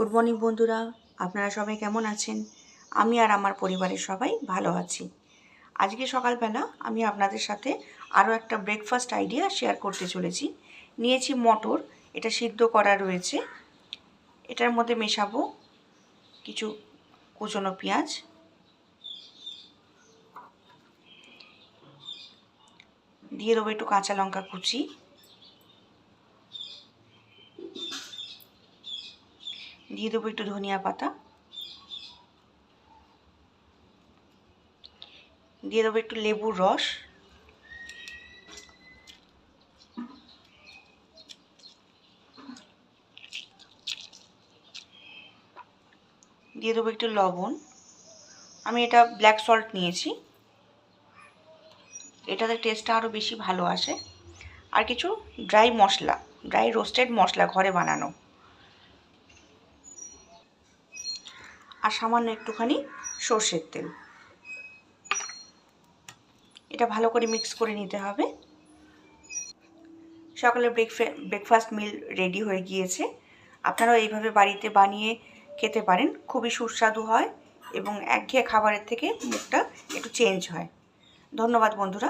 Good morning বন্ধুরা, আপনারা সবাই কেমন আছেন? আমি আর আমার পরিবারের সবাই ভালো আছি। আজকে সকালবেলা আমি আপনাদের সাথে আরও একটা ব্রেকফাস্ট আইডিয়া শেয়ার করতে চলেছি। নিয়েছি মটর, এটা সিদ্ধ করা রয়েছে। এটার মধ্যে মেশাবো কিছু কুচনো পেঁয়াজ, দিয়ে দেবো একটু কাঁচা লঙ্কা কুচি, দিয়ে দেবো একটু ধনিয়া পাতা, দিয়ে দেবো একটু লেবুর রস, দিয়ে দেবো একটু লবণ। আমি এটা ব্ল্যাক সল্ট নিয়েছি, এটাতে টেস্টটা আরও বেশি ভালো আসে। আর কিছু ড্রাই মশলা, ড্রাই রোস্টেড মশলা ঘরে বানানো, আর সামান্য একটুখানি সর্ষের তেল। এটা ভালো করে মিক্স করে নিতে হবে। সকালের ব্রেকফাস্ট মিল রেডি হয়ে গিয়েছে। আপনারাও এইভাবে বাড়িতে বানিয়ে খেতে পারেন, খুবই সুস্বাদু হয় এবং একঘেয়ে খাবারের থেকে মুখটা একটু চেঞ্জ হয়। ধন্যবাদ বন্ধুরা।